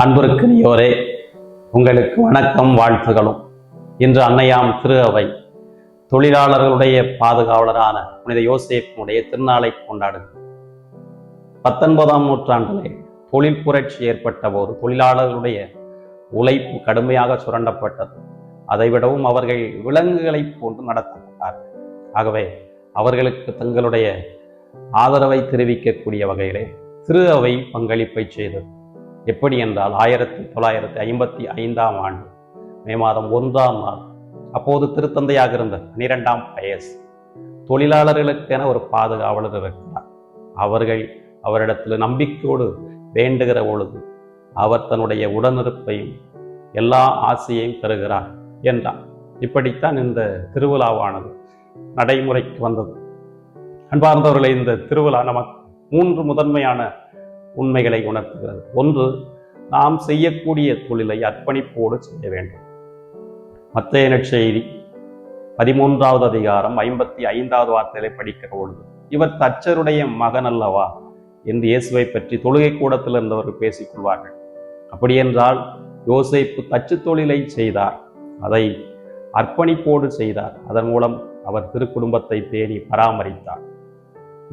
அன்பிற்குரியோரே, உங்களுக்கு வணக்கம், வாழ்த்துகளும். இன்று அன்னையாம் திரு அவை தொழிலாளர்களுடைய பாதுகாவலரான புனித யோசேப்பினுடைய திருநாளை கொண்டாடுகிறது. 19ஆம் நூற்றாண்டிலே தொழில் புரட்சி ஏற்பட்ட போது தொழிலாளர்களுடைய உழைப்பு கடுமையாக சுரண்டப்பட்டது. அதைவிடவும் அவர்கள் விலங்குகளைப் போன்று நடத்தப்பட்டார்கள். ஆகவே அவர்களுக்கு தங்களுடைய ஆதரவை தெரிவிக்கக்கூடிய வகையிலே திரு அவை பங்களிப்பை செய்தது. எப்படி என்றால் 1955ஆம் ஆண்டு மே மாதம் 1ஆம் நாள் அப்போது திருத்தந்தையாக இருந்த 12ஆம் பயஸ் தொழிலாளர்களுக்கென ஒரு பாதுகாவலர் இருக்கிறார். அவரிடத்தில் நம்பிக்கையோடு வேண்டுகிற பொழுது அவர் தன்னுடைய உடனிருப்பையும் எல்லா ஆசையையும் தருகிறார் என்றார். இப்படித்தான் இந்த திருவிழாவானது நடைமுறைக்கு வந்தது. அன்பார்ந்தவர்களை, இந்த திருவிழா நமக்கு 3 முதன்மையான உண்மைகளை உணர்த்துகிறது. ஒன்று, நாம் செய்யக்கூடிய தொழிலை அர்ப்பணிப்போடு செய்ய வேண்டும். மத்தேயு நற்செய்தி 13வது அதிகாரம் 55வது வார்த்தைகளை படிக்கிற பொழுது, இவர் தச்சருடைய மகன் அல்லவா என்று இயேசுவை பற்றி தொழுகை கூடத்தில் இருந்தவர்கள் பேசிக் கொள்வார்கள். அப்படி என்றால் யோசேப்பு தச்சு தொழிலை செய்தார், அதை அர்ப்பணிப்போடு செய்தார். அதன் மூலம் அவர் திருக்குடும்பத்தை பேணி பராமரித்தார்.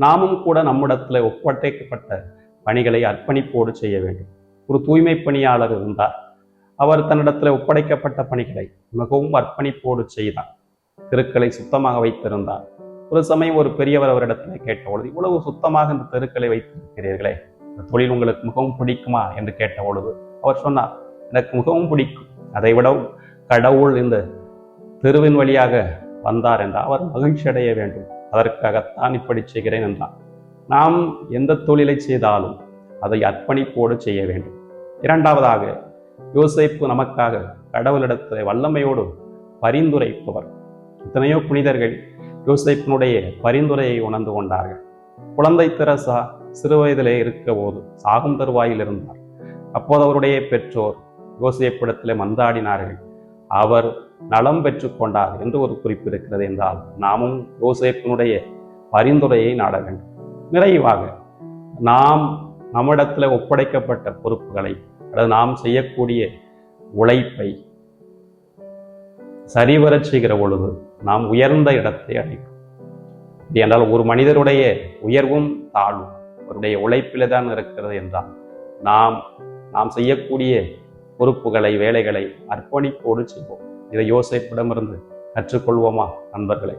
நாமும் கூட நம்மிடத்தில் ஒப்படைக்கப்பட்ட பணிகளை அர்ப்பணிப்போடு செய்ய வேண்டும். ஒரு தூய்மை பணியாளர் இருந்தார். அவர் தன்னிடத்தில் ஒப்படைக்கப்பட்ட பணிகளை மிகவும் அர்ப்பணிப்போடு செய்தார். தெருக்களை சுத்தமாக வைத்திருந்தார். ஒரு சமயம் ஒரு பெரியவர் அவரிடத்தில் கேட்டபொழுது, இவ்வளவு சுத்தமாக இந்த தெருக்களை வைத்திருக்கிறீர்களே, இந்த தொழில் உங்களுக்கு மிகவும் பிடிக்குமா என்று கேட்டபொழுது அவர் சொன்னார், எனக்கு மிகவும் பிடிக்கும். அதை விடவும் கடவுள் இந்த தெருவின் வழியாக வந்தார் என்றால் அவர் மகிழ்ச்சி அடைய வேண்டும், அதற்காகத்தான் இப்படி செய்கிறேன் என்றார். நாம் எந்த தொழிலை செய்தாலும் அதை அர்ப்பணிப்போடு செய்ய வேண்டும். இரண்டாவதாக, யோசேப்பு நமக்காக கடவுளிடத்தில் வல்லமையோடு பரிந்துரைப்பவர். எத்தனையோ புனிதர்கள் யோசேப்பினுடைய பரிந்துரையை உணர்ந்து கொண்டார்கள். குழந்தை தெரசா சிறு வயதிலே இருக்க போது சாகும் தருவாயில் இருந்தார். அப்போது அவருடைய பெற்றோர் யோசேப்பிடத்திலே மன்றாடினார்கள். அவர் நலம் பெற்று கொண்டார் என்று ஒரு குறிப்பு இருக்கிறது என்றால் நாமும் யோசேப்பினுடைய பரிந்துரையை நாட வேண்டும். நிறைவாக, நாம் நம்மிடத்தில் ஒப்படைக்கப்பட்ட பொறுப்புகளை அல்லது நாம் செய்யக்கூடிய உழைப்பை சரிவரச் செய்கிற பொழுது நாம் உயர்ந்த இடத்தை அடைகிறோம். என்றால் ஒரு மனிதருடைய உயர்வும் தாழ்வும் அவருடைய உழைப்பிலே தான் இருக்கிறது என்றால் நாம் செய்யக்கூடிய பொறுப்புகளை, வேலைகளை அர்ப்பணிப்போடு செய்வோம். இதை யோசேப்பிடமிருந்து கற்றுக்கொள்வோமா நண்பர்களே?